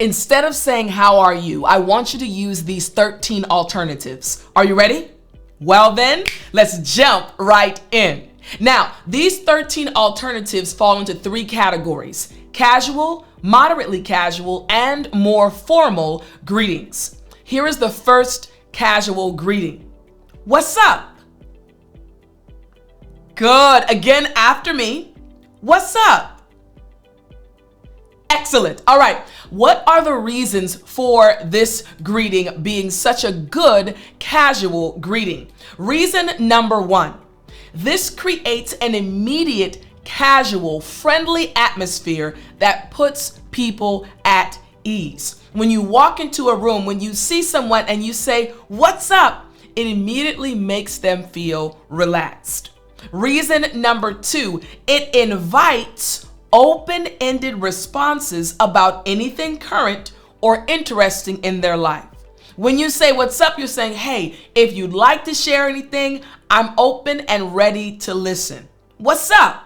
Instead of saying, "How are you?" I want you to use these 13 alternatives. Are you ready? Well then, let's jump right in. Now, these 13 alternatives fall into 3 categories: casual, moderately casual, and more formal greetings. Here is the first casual greeting. What's up? Good. Again, after me. What's up? Excellent. All right. What are the reasons for this greeting being such a good casual greeting? Reason number 1, this creates an immediate, casual, friendly atmosphere that puts people at ease. When you walk into a room, when you see someone and you say, "What's up?" it immediately makes them feel relaxed. Reason number 2, it invites open-ended responses about anything current or interesting in their life. When you say "What's up?" you're saying, "Hey, if you'd like to share anything, I'm open and ready to listen. What's up?"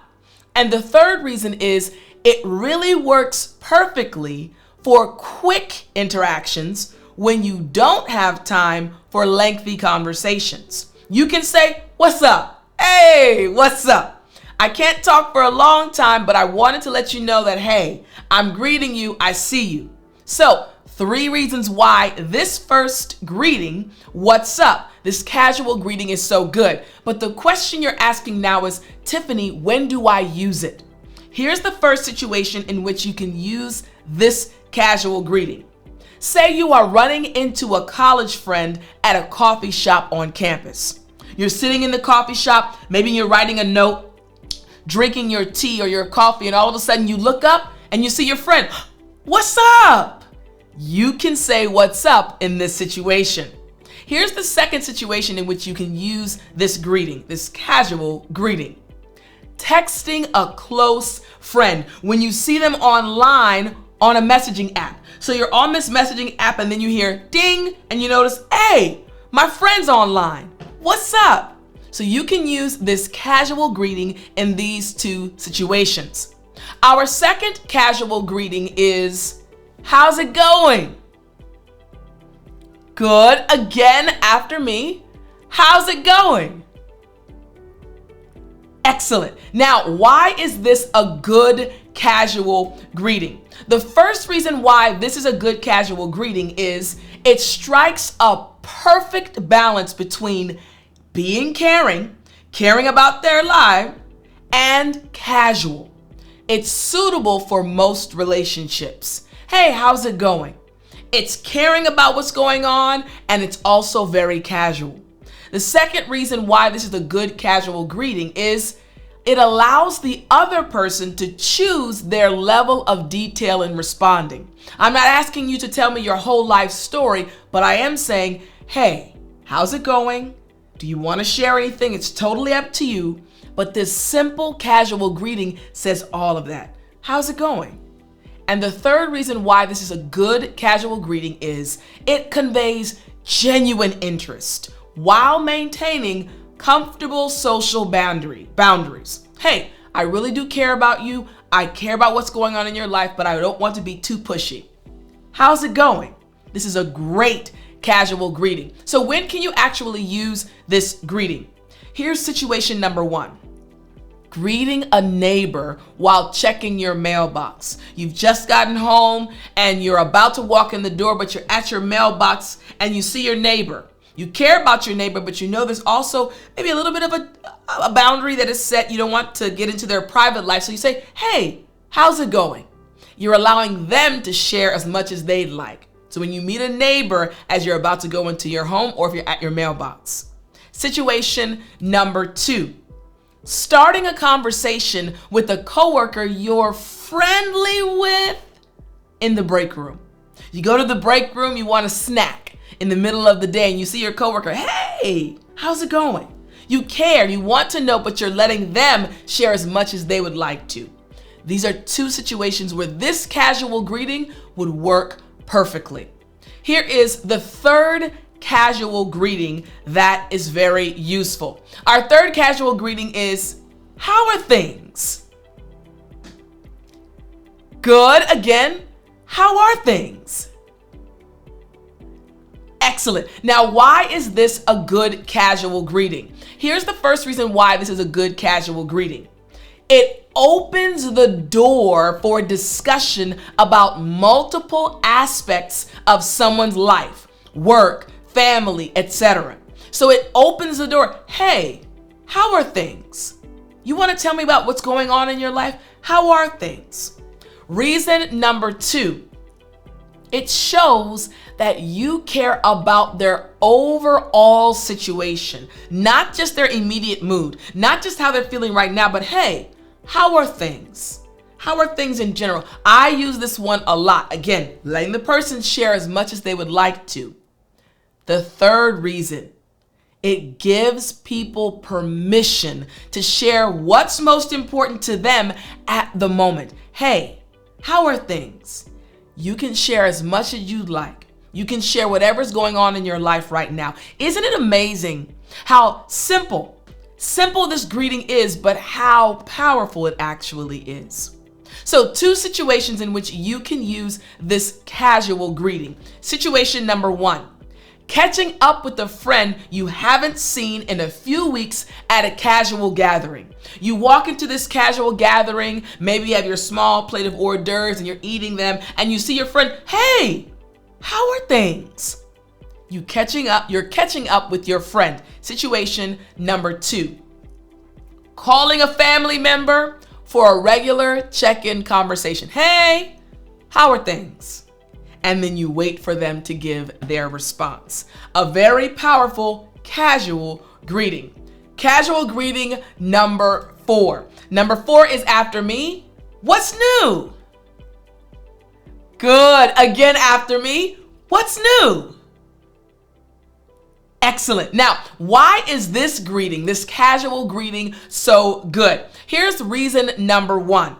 And the third reason is it really works perfectly for quick interactions when you don't have time for lengthy conversations. You can say, "What's up? Hey, what's up? I can't talk for a long time, but I wanted to let you know that, hey, I'm greeting you, I see you." So, 3 reasons why this first greeting, "What's up?" this casual greeting is so good. But the question you're asking now is, "Tiffani, when do I use it?" Here's the first situation in which you can use this casual greeting. Say you are running into a college friend at a coffee shop on campus. You're sitting in the coffee shop, maybe you're writing a note, drinking your tea or your coffee, and all of a sudden you look up and you see your friend. "What's up?" You can say "What's up?" in this situation. Here's the second situation in which you can use this greeting, this casual greeting. Texting a close friend when you see them online on a messaging app. So you're on this messaging app and then you hear ding and you notice, "Hey, my friend's online. What's up?" So you can use this casual greeting in these 2 situations. Our second casual greeting is, "How's it going?" Good. Again, after me. How's it going? Excellent. Now, why is this a good casual greeting? The first reason why this is a good casual greeting is it strikes a perfect balance between being caring about their life, and casual. It's suitable for most relationships. Hey, how's it going? It's caring about what's going on, and it's also very casual. The second reason why this is a good casual greeting is it allows the other person to choose their level of detail in responding. I'm not asking you to tell me your whole life story, but I am saying, "Hey, how's it going? Do you want to share anything?" It's totally up to you, but this simple casual greeting says all of that. How's it going? And the third reason why this is a good casual greeting is it conveys genuine interest while maintaining comfortable social boundaries. Hey, I really do care about you. I care about what's going on in your life, but I don't want to be too pushy. How's it going? This is a great casual greeting. So when can you actually use this greeting? Here's situation number 1. Greeting a neighbor while checking your mailbox. You've just gotten home and you're about to walk in the door, but you're at your mailbox and you see your neighbor. You care about your neighbor, but you know there's also maybe a little bit of a boundary that is set. You don't want to get into their private life. So you say, "Hey, how's it going?" You're allowing them to share as much as they'd like. So when you meet a neighbor as you're about to go into your home or if you're at your mailbox. Situation number 2, starting a conversation with a coworker you're friendly with in the break room. You go to the break room, you want a snack in the middle of the day and you see your coworker, "Hey, how's it going?" You care, you want to know, but you're letting them share as much as they would like to. These are 2 situations where this casual greeting would work perfectly. Here is the third casual greeting that is very useful. Our third casual greeting is, "How are things?" Good. Again, how are things? Excellent. Now, why is this a good casual greeting? Here's the first reason why this is a good casual greeting. It opens the door for discussion about multiple aspects of someone's life, work, family, etc. So it opens the door. Hey, how are things? You want to tell me about what's going on in your life? How are things? Reason number 2, it shows that you care about their overall situation, not just their immediate mood, not just how they're feeling right now, but hey, how are things? How are things in general? I use this one a lot. Again, letting the person share as much as they would like to. The third reason, it gives people permission to share what's most important to them at the moment. Hey, how are things? You can share as much as you'd like. You can share whatever's going on in your life right now. Isn't it amazing how simple this greeting is, but how powerful it actually is? So 2 situations in which you can use this casual greeting. Situation number 1, catching up with a friend you haven't seen in a few weeks at a casual gathering. You walk into this casual gathering, maybe you have your small plate of hors d'oeuvres and you're eating them, and you see your friend, hey, how are things? You're catching up with your friend. Situation number 2, calling a family member for a regular check-in conversation. Hey, how are things? And then you wait for them to give their response. A very powerful casual greeting. Casual greeting number 4. Number 4 is after me. What's new? Good. Again, after me. What's new? Excellent. Now, why is this greeting, this casual greeting, so good? Here's reason number 1.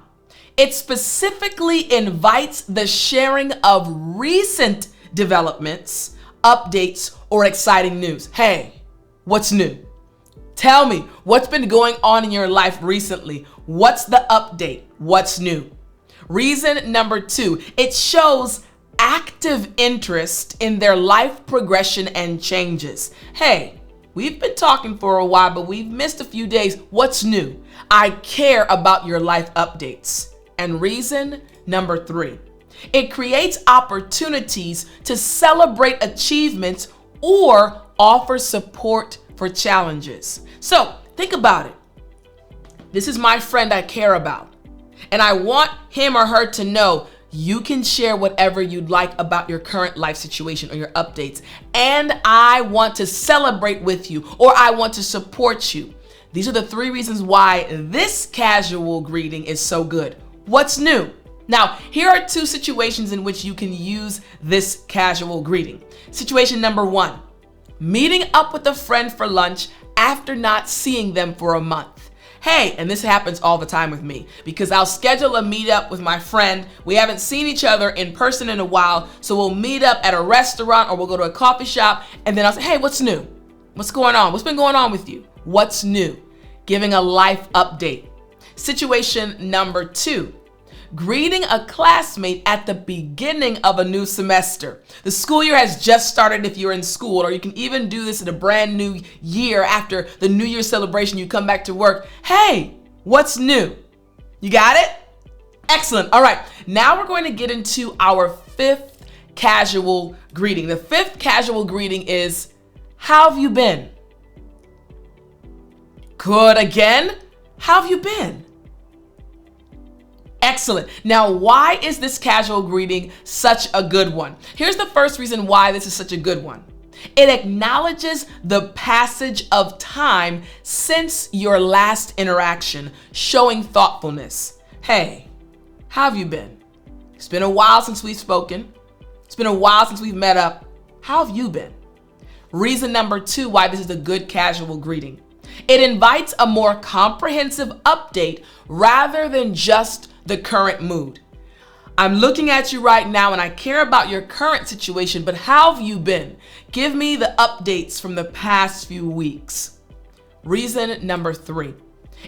It specifically invites the sharing of recent developments, updates, or exciting news. Hey, what's new? Tell me what's been going on in your life recently. What's the update? What's new? Reason number 2, it shows active interest in their life progression and changes. Hey, we've been talking for a while, but we've missed a few days. What's new? I care about your life updates. And reason number 3, it creates opportunities to celebrate achievements or offer support for challenges. So think about it. This is my friend I care about, and I want him or her to know you can share whatever you'd like about your current life situation or your updates, and I want to celebrate with you, or I want to support you. These are the 3 reasons why this casual greeting is so good. What's new? Now, here are 2 situations in which you can use this casual greeting. Situation number 1, meeting up with a friend for lunch after not seeing them for a month. Hey, and this happens all the time with me because I'll schedule a meetup with my friend. We haven't seen each other in person in a while, so we'll meet up at a restaurant or we'll go to a coffee shop, and then I'll say, hey, what's new? What's going on? What's been going on with you? What's new? Giving a life update. Situation number 2, greeting a classmate at the beginning of a new semester. The school year has just started if you're in school, or you can even do this in a brand new year after the New Year's celebration. You come back to work. Hey, what's new? You got it? Excellent. All right, now we're going to get into our 5th casual greeting. The 5th casual greeting is, how have you been? Good. Again, how have you been? Excellent. Now, why is this casual greeting such a good one? Here's the first reason why this is such a good one. It acknowledges the passage of time since your last interaction, showing thoughtfulness. Hey, how have you been? It's been a while since we've spoken. It's been a while since we've met up. How have you been? Reason number 2 why this is a good casual greeting. It invites a more comprehensive update rather than just the current mood. I'm looking at you right now and I care about your current situation, but how have you been? Give me the updates from the past few weeks. Reason number 3,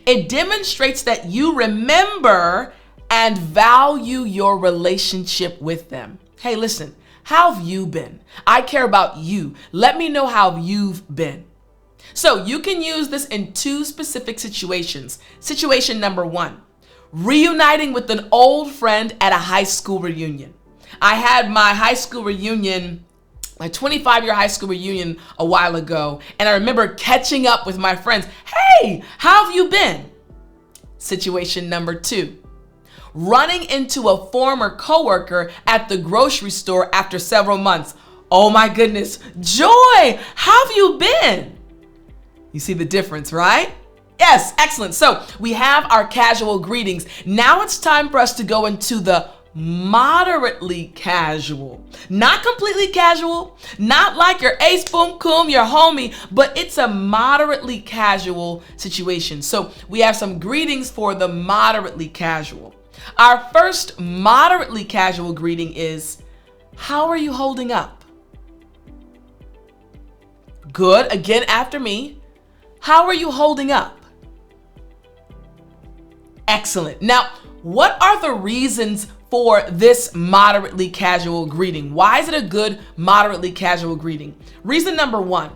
it demonstrates that you remember and value your relationship with them. Hey, listen, how have you been? I care about you. Let me know how you've been. So you can use this in two specific situations. Situation number one, reuniting with an old friend at a high school reunion. I had my high school reunion, my 25-year high school reunion a while ago, and I remember catching up with my friends. Hey, how have you been? Situation number two, running into a former coworker at the grocery store after several months. Oh my goodness, Joy, how have you been? You see the difference, right? Yes, excellent. So we have our casual greetings. Now it's time for us to go into the moderately casual. Not completely casual, not like your ace boom coom, your homie, but it's a moderately casual situation. So we have some greetings for the moderately casual. Our first moderately casual greeting is, how are you holding up? Good. Again, after me. How are you holding up? Excellent. Now, what are the reasons for this moderately casual greeting? Why is it a good moderately casual greeting? Reason number one,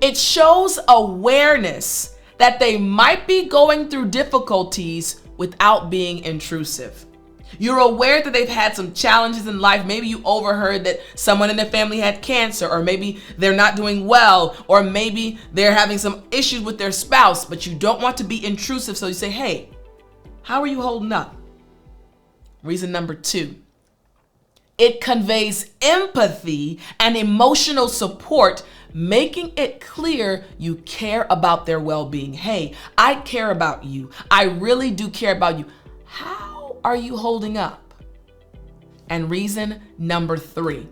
it shows awareness that they might be going through difficulties without being intrusive. You're aware that they've had some challenges in life. Maybe you overheard that someone in their family had cancer, or maybe they're not doing well, or maybe they're having some issues with their spouse, but you don't want to be intrusive. So you say, hey, how are you holding up? Reason number two, it conveys empathy and emotional support, making it clear you care about their well-being. Hey, I care about you. I really do care about you. How are you holding up? And reason number three,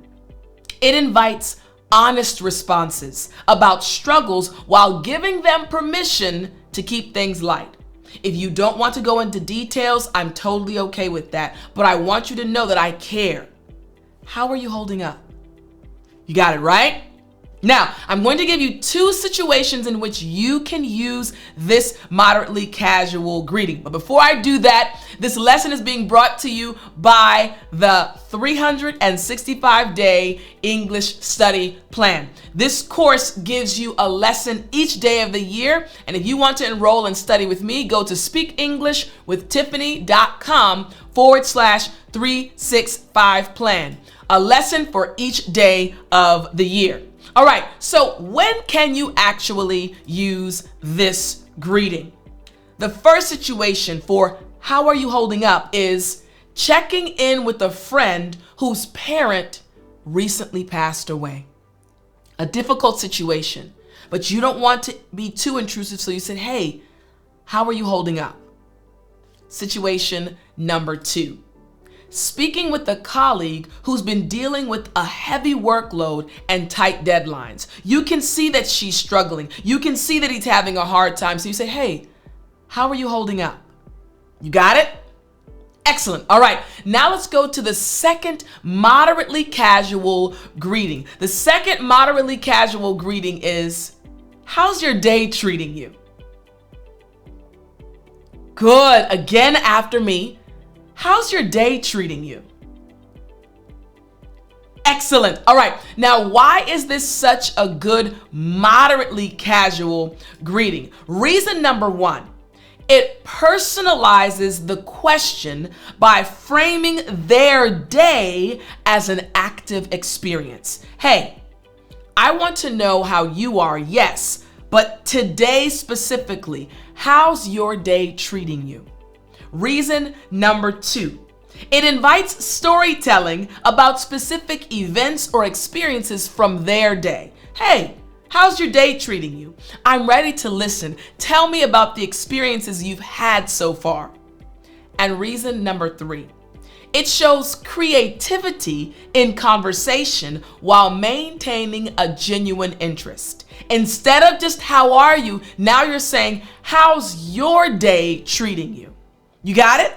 it invites honest responses about struggles while giving them permission to keep things light. If you don't want to go into details, I'm totally okay with that, but I want you to know that I care. How are you holding up? You got it, right? Now, I'm going to give you two situations in which you can use this moderately casual greeting. But before I do that, this lesson is being brought to you by the 365-day English study plan. This course gives you a lesson each day of the year. And if you want to enroll and study with me, go to speakenglishwithtiffany.com/365 plan. A lesson for each day of the year. All right, so when can you actually use this greeting? The first situation for how are you holding up is checking in with a friend whose parent recently passed away. A difficult situation, but you don't want to be too intrusive, so you said, hey, how are you holding up? Situation number two, speaking with a colleague who's been dealing with a heavy workload and tight deadlines. You can see that she's struggling. You can see that he's having a hard time. So you say, hey, how are you holding up? You got it? Excellent. All right, now let's go to the second moderately casual greeting. The second moderately casual greeting is, how's your day treating you? Good. Again, after me. How's your day treating you? Excellent. All right. Now, why is this such a good moderately casual greeting? Reason number one, it personalizes the question by framing their day as an active experience. Hey, I want to know how you are, yes, but today specifically, how's your day treating you? Reason number two, it invites storytelling about specific events or experiences from their day. Hey, how's your day treating you? I'm ready to listen. Tell me about the experiences you've had so far. And reason number three, it shows creativity in conversation while maintaining a genuine interest. Instead of just how are you, now you're saying, how's your day treating you? You got it?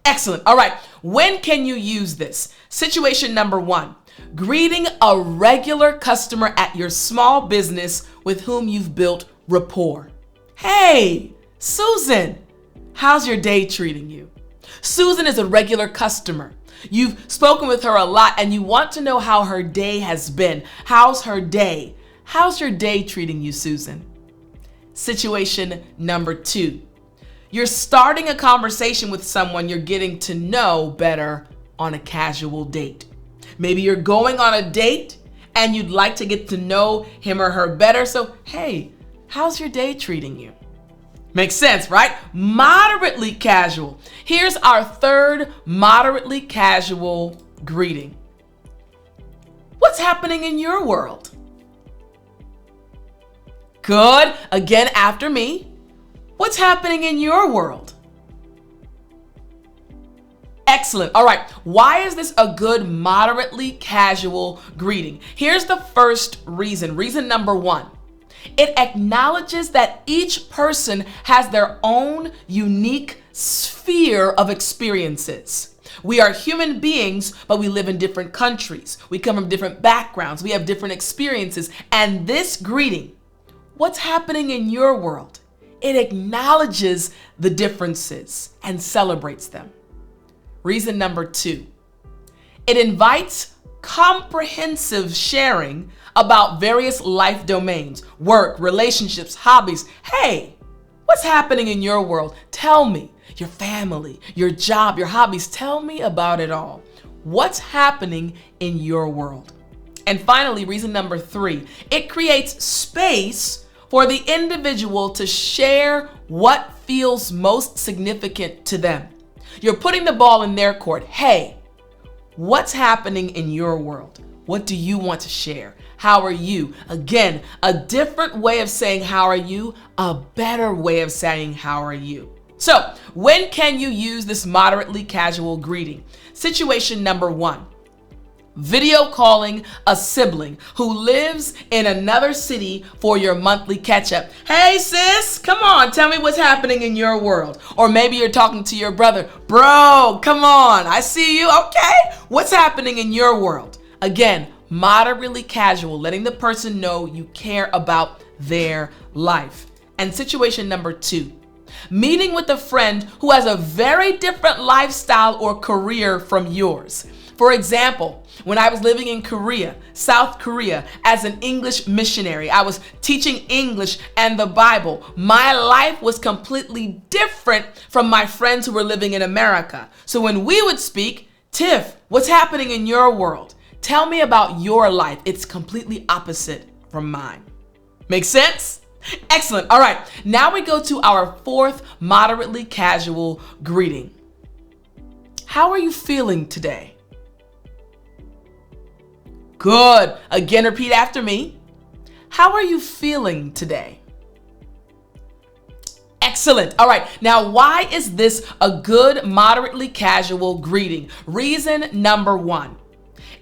Excellent. All right. When can you use this? Situation number one, greeting a regular customer at your small business with whom you've built rapport. Hey, Susan, how's your day treating you? Susan is a regular customer. You've spoken with her a lot and you want to know how her day has been. How's her day? How's your day treating you, Susan? Situation number 2. You're starting a conversation with someone you're getting to know better on a casual date. Maybe you're going on a date and you'd like to get to know him or her better. So, hey, how's your day treating you? Makes sense, right? Moderately casual. Here's our third moderately casual greeting. What's happening in your world? Good. Again, after me. What's happening in your world? Excellent. All right. Why is this a good moderately casual greeting? Here's the first reason. Reason number 1. It acknowledges that each person has their own unique sphere of experiences. We are human beings, but we live in different countries. We come from different backgrounds. We have different experiences. And this greeting, what's happening in your world? It acknowledges the differences and celebrates them. Reason number 2, it invites comprehensive sharing about various life domains, work, relationships, hobbies. Hey, what's happening in your world? Tell me. Your family, your job, your hobbies. Tell me about it all. What's happening in your world? And finally, reason number 3, it creates space for the individual to share what feels most significant to them. You're putting the ball in their court. Hey, what's happening in your world? What do you want to share? How are you? Again, a different way of saying how are you, a better way of saying how are you. So, when can you use this moderately casual greeting? Situation number 1. Video calling a sibling who lives in another city for your monthly catch-up. Hey sis, come on, tell me what's happening in your world. Or maybe you're talking to your brother. Bro, come on, I see you, okay? What's happening in your world? Again, moderately casual, letting the person know you care about their life. And situation number 2, meeting with a friend who has a very different lifestyle or career from yours. For example, when I was living in Korea, South Korea, as an English missionary, I was teaching English and the Bible. My life was completely different from my friends who were living in America. So when we would speak, Tiff, what's happening in your world? Tell me about your life. It's completely opposite from mine. Make sense? Excellent. All right. Now we go to our 4th moderately casual greeting. How are you feeling today? Good. Again, repeat after me. How are you feeling today? Excellent. All right. Now, why is this a good moderately casual greeting? Reason number 1.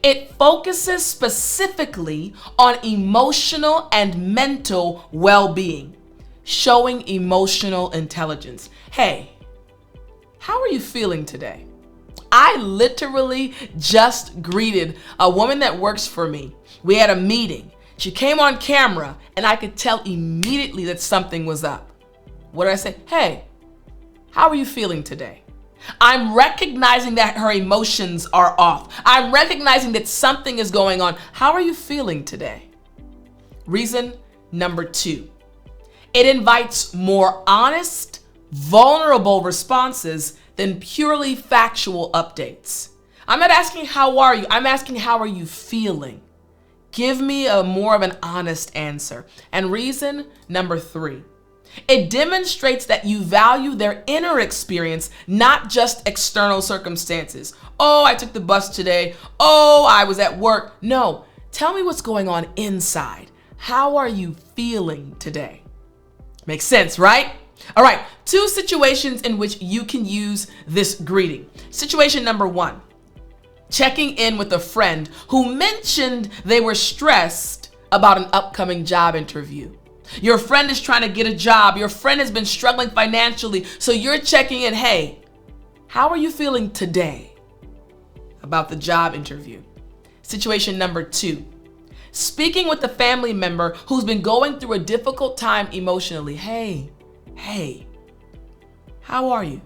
It focuses specifically on emotional and mental well-being, showing emotional intelligence. Hey, how are you feeling today? I literally just greeted a woman that works for me. We had a meeting. She came on camera and I could tell immediately that something was up. What did I say? Hey, how are you feeling today? I'm recognizing that her emotions are off. I'm recognizing that something is going on. How are you feeling today? Reason number 2, it invites more honest, vulnerable responses than purely factual updates. I'm not asking how are you, I'm asking how are you feeling? Give me a more of an honest answer. And reason number 3, it demonstrates that you value their inner experience, not just external circumstances. Oh, I took the bus today. Oh, I was at work. No, tell me what's going on inside. How are you feeling today? Makes sense, right? All right, 2 situations in which you can use this greeting. Situation number 1, checking in with a friend who mentioned they were stressed about an upcoming job interview. Your friend is trying to get a job. Your friend has been struggling financially. So you're checking in. Hey, how are you feeling today about the job interview? Situation number 2, speaking with a family member who's been going through a difficult time emotionally. Hey, how are you?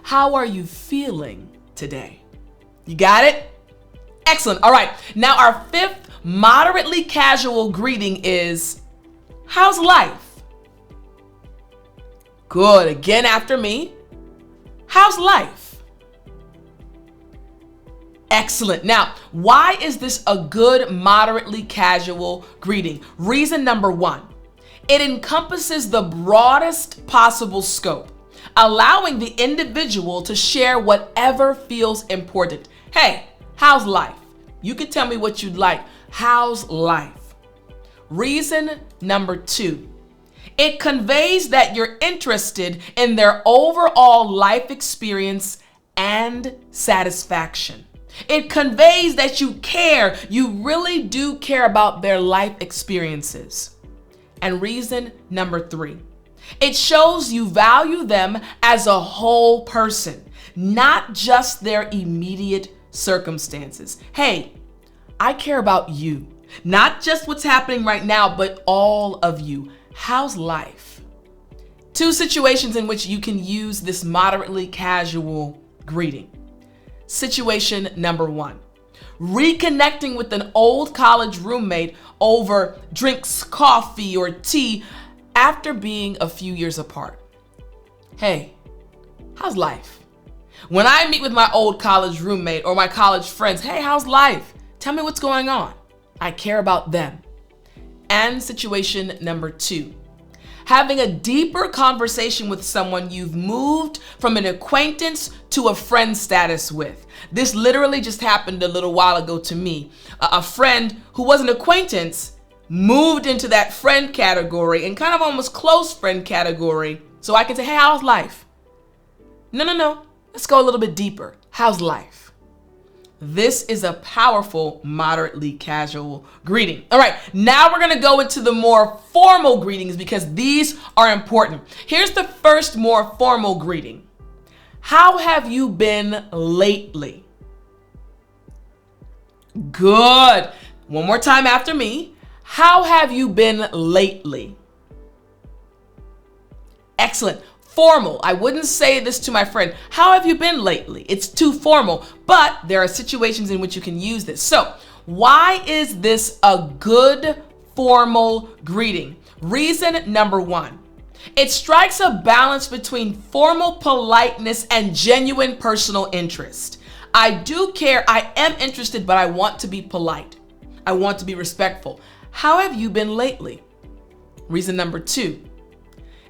how are you feeling today? You got it? Excellent. All right. Now our fifth moderately casual greeting is, how's life? Good. Again after me. How's life? Excellent. Now, why is this a good moderately casual greeting? Reason number one, it encompasses the broadest possible scope, allowing the individual to share whatever feels important. Hey, how's life? You can tell me what you'd like. How's life? Reason number two, it conveys that you're interested in their overall life experience and satisfaction. It conveys that you care. You really do care about their life experiences. And reason number three, it shows you value them as a whole person, not just their immediate circumstances. Hey, I care about you, not just what's happening right now, but all of you. How's life? Two situations in which you can use this moderately casual greeting. Situation number one, reconnecting with an old college roommate over drinks, coffee, or tea after being a few years apart. Hey, how's life? When I meet with my old college roommate or my college friends, hey, how's life? Tell me what's going on. I care about them. And situation number two, having a deeper conversation with someone you've moved from an acquaintance to a friend status with. This literally just happened a little while ago to me. A friend who was an acquaintance moved into that friend category and kind of almost close friend category. So I can say, hey, how's life? No. Let's go a little bit deeper. How's life? This is a powerful, moderately casual greeting. All right, now we're gonna go into the more formal greetings because these are important. Here's the first more formal greeting. How have you been lately? Good. One more time after me. How have you been lately? Excellent. Formal. I wouldn't say this to my friend. How have you been lately? It's too formal, but there are situations in which you can use this. So why is this a good formal greeting? Reason number one, it strikes a balance between formal politeness and genuine personal interest. I do care. I am interested, but I want to be polite. I want to be respectful. How have you been lately? Reason number two,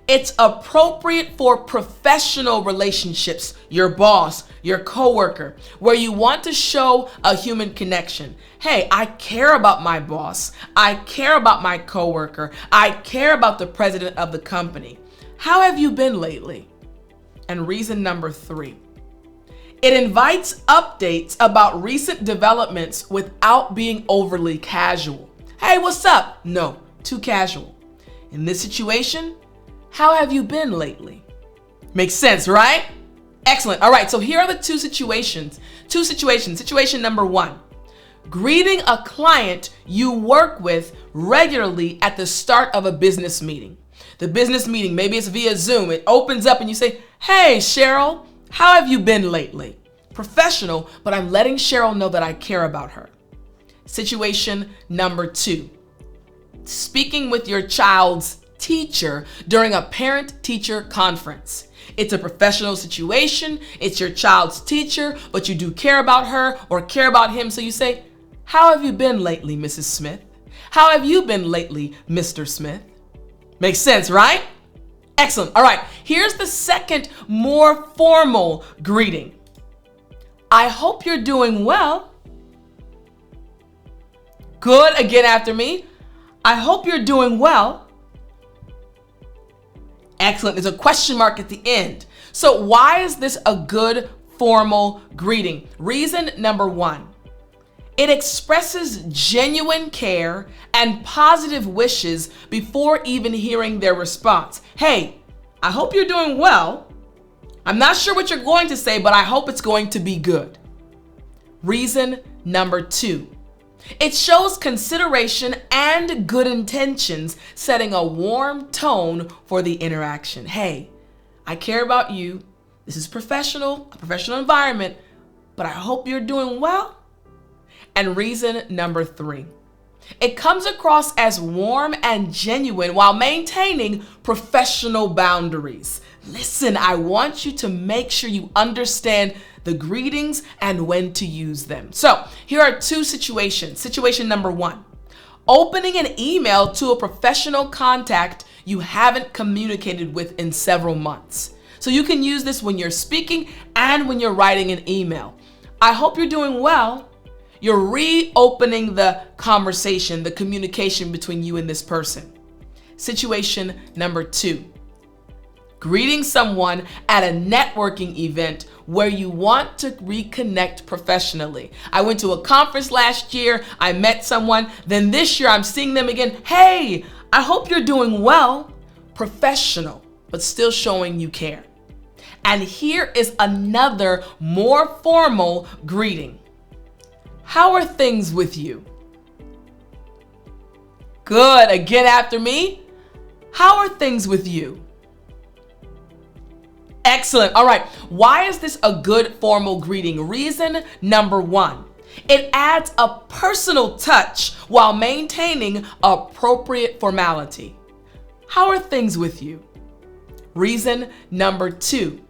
it's appropriate for professional relationships, your boss, your coworker, where you want to show a human connection. Hey, I care about my boss. I care about my coworker. I care about the president of the company. How have you been lately? And reason number three, it invites updates about recent developments without being overly casual. Hey, what's up? No, too casual. In this situation, how have you been lately? Makes sense, right? Excellent. All right, so here are the two situations. Situation number one, greeting a client you work with regularly at the start of a business meeting. The business meeting, maybe it's via Zoom. It opens up and you say, hey, Cheryl, how have you been lately? Professional, but I'm letting Cheryl know that I care about her. Situation number two, speaking with your child's teacher during a parent-teacher conference. It's a professional situation. It's your child's teacher, but you do care about her or care about him. So you say, how have you been lately, Mrs. Smith? How have you been lately, Mr. Smith? Makes sense, right? Excellent. All right, here's the second, more formal greeting. I hope you're doing well. Good. Again after me. I hope you're doing well. Excellent. There's a question mark at the end. So why is this a good formal greeting? Reason number one, it expresses genuine care and positive wishes before even hearing their response. Hey, I hope you're doing well. I'm not sure what you're going to say, but I hope it's going to be good. Reason number two, it shows consideration and good intentions, setting a warm tone for the interaction. Hey, I care about you. This is professional, a professional environment, but I hope you're doing well. And reason number 3, it comes across as warm and genuine while maintaining professional boundaries. Listen, I want you to make sure you understand the greetings and when to use them. So here are 2 situations. Situation number 1, opening an email to a professional contact you haven't communicated with in several months. So you can use this when you're speaking and when you're writing an email. I hope you're doing well. You're reopening the conversation, the communication between you and this person. Situation number 2, greeting someone at a networking event where you want to reconnect professionally. I went to a conference last year, I met someone, then this year I'm seeing them again. Hey, I hope you're doing well. Professional, but still showing you care. And here is another more formal greeting. How are things with you? Good. Again after me. How are things with you? Excellent. All right. Why is this a good formal greeting? Reason number 1, it adds a personal touch while maintaining appropriate formality. How are things with you? Reason number 2,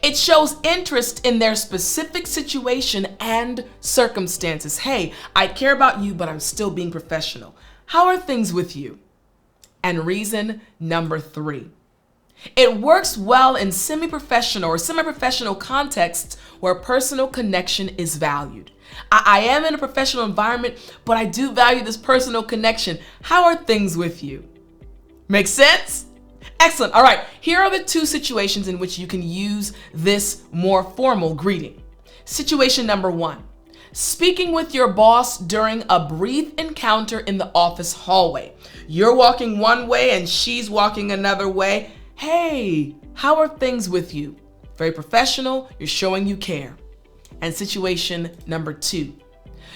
it shows interest in their specific situation and circumstances. Hey, I care about you, but I'm still being professional. How are things with you? And reason number 3, it works well in semi-professional or semi-professional contexts where personal connection is valued. I am in a professional environment, but I do value this personal connection. How are things with you? Make sense? Excellent. All right, here are the 2 situations in which you can use this more formal greeting. Situation number 1, speaking with your boss during a brief encounter in the office hallway. You're walking one way and she's walking another way. Hey, how are things with you? Very professional, you're showing you care. And situation number 2,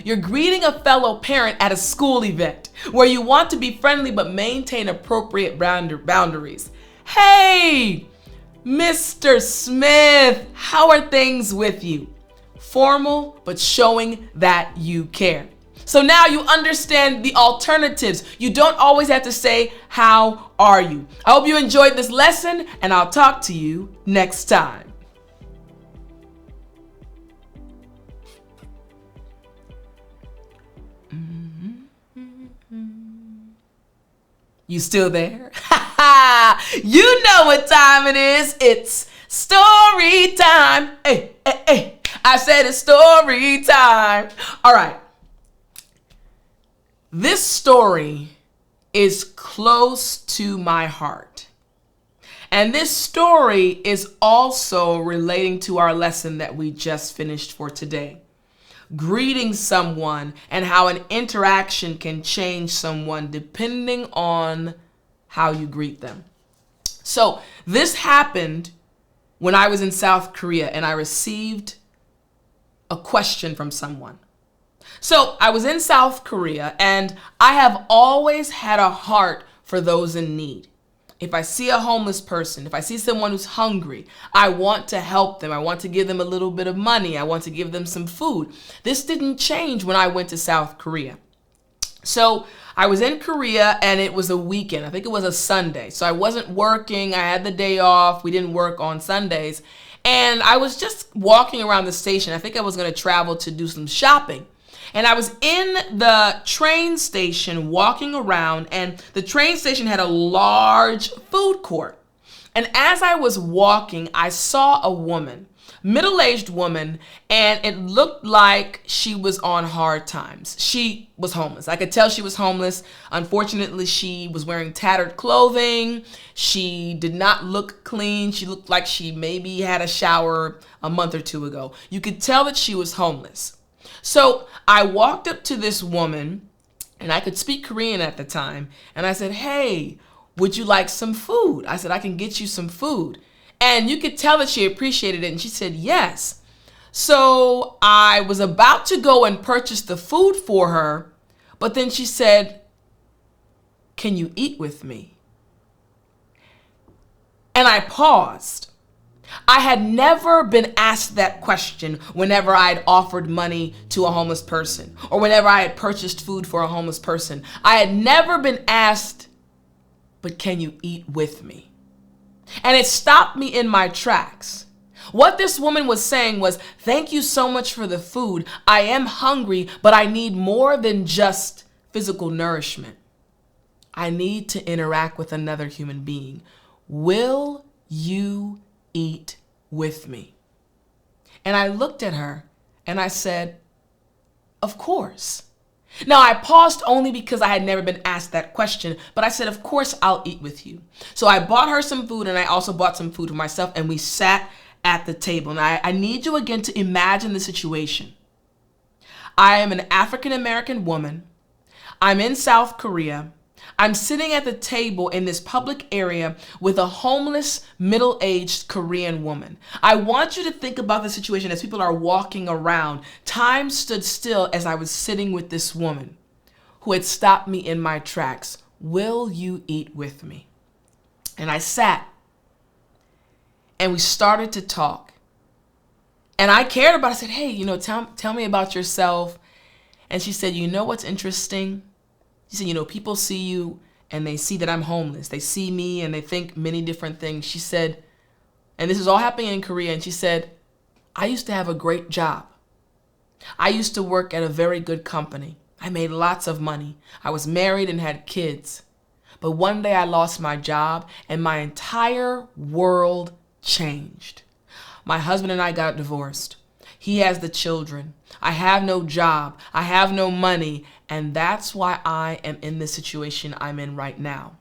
you're greeting a fellow parent at a school event where you want to be friendly but maintain appropriate boundaries. Hey, Mr. Smith, how are things with you? Formal, but showing that you care. So now you understand the alternatives. You don't always have to say, how are you? I hope you enjoyed this lesson, and I'll talk to you next time. You still there? You know what time it is. It's story time. Hey, hey, hey. I said it's story time. All right. This story is close to my heart. And this story is also relating to our lesson that we just finished for today. Greeting someone and how an interaction can change someone depending on how you greet them. So this happened when I was in South Korea and I received a question from someone. So I was in South Korea and I have always had a heart for those in need. If I see a homeless person, if I see someone who's hungry, I want to help them. I want to give them a little bit of money. I want to give them some food. This didn't change when I went to South Korea. So I was in Korea and it was a weekend. I think it was a Sunday. So I wasn't working. I had the day off. We didn't work on Sundays. And I was just walking around the station. I think I was going to travel to do some shopping. And I was in the train station walking around, and the train station had a large food court. And as I was walking, I saw a woman, middle-aged woman, and it looked like she was on hard times. She was homeless. I could tell she was homeless. Unfortunately, she was wearing tattered clothing. She did not look clean. She looked like she maybe had a shower a month or 2 ago. You could tell that she was homeless. So I walked up to this woman, and I could speak Korean at the time, and I said, hey, would you like some food? I said, I can get you some food. And you could tell that she appreciated it, and she said, yes. So I was about to go and purchase the food for her, but then she said, can you eat with me? And I paused. I had never been asked that question whenever I had offered money to a homeless person or whenever I had purchased food for a homeless person. I had never been asked, but can you eat with me? And it stopped me in my tracks. What this woman was saying was, thank you so much for the food. I am hungry, but I need more than just physical nourishment. I need to interact with another human being. Will you eat with me? And I looked at her and I said, of course. Now, I paused only because I had never been asked that question, but I said, of course, I'll eat with you. So I bought her some food and I also bought some food for myself, and we sat at the table. Now, I need you again to imagine the situation. I am an African-American woman. I'm in South Korea. I'm sitting at the table in this public area with a homeless, middle-aged Korean woman. I want you to think about the situation as people are walking around. Time stood still as I was sitting with this woman who had stopped me in my tracks. Will you eat with me? And I sat and we started to talk. And I cared about it. I said, hey, tell me about yourself. And she said, you know what's interesting? She said, people see you and they see that I'm homeless. They see me and they think many different things. She said, and this is all happening in Korea, and she said, I used to have a great job. I used to work at a very good company. I made lots of money. I was married and had kids. But one day I lost my job and my entire world changed. My husband and I got divorced. He has the children. I have no job. I have no money. And that's why I am in the situation I'm in right now.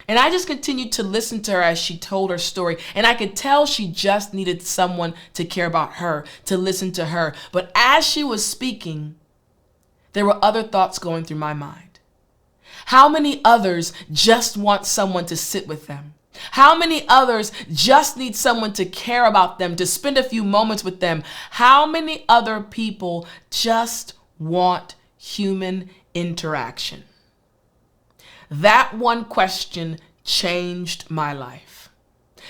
And I just continued to listen to her as she told her story. And I could tell she just needed someone to care about her, to listen to her. But as she was speaking, there were other thoughts going through my mind. How many others just want someone to sit with them? How many others just need someone to care about them, to spend a few moments with them? How many other people just want human interaction? That one question changed my life.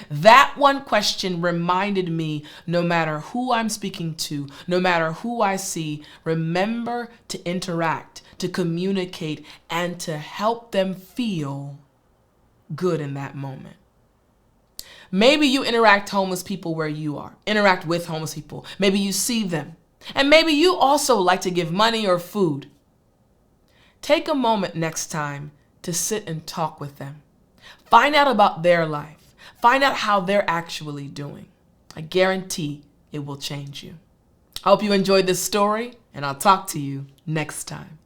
That one question reminded me, no matter who I'm speaking to, no matter who I see, remember to interact, to communicate, and to help them feel good in that moment. Maybe you interact homeless people where you are. Interact with homeless people. Maybe you see them. And maybe you also like to give money or food. Take a moment next time to sit and talk with them. Find out about their life. Find out how they're actually doing. I guarantee it will change you. I hope you enjoyed this story, and I'll talk to you next time.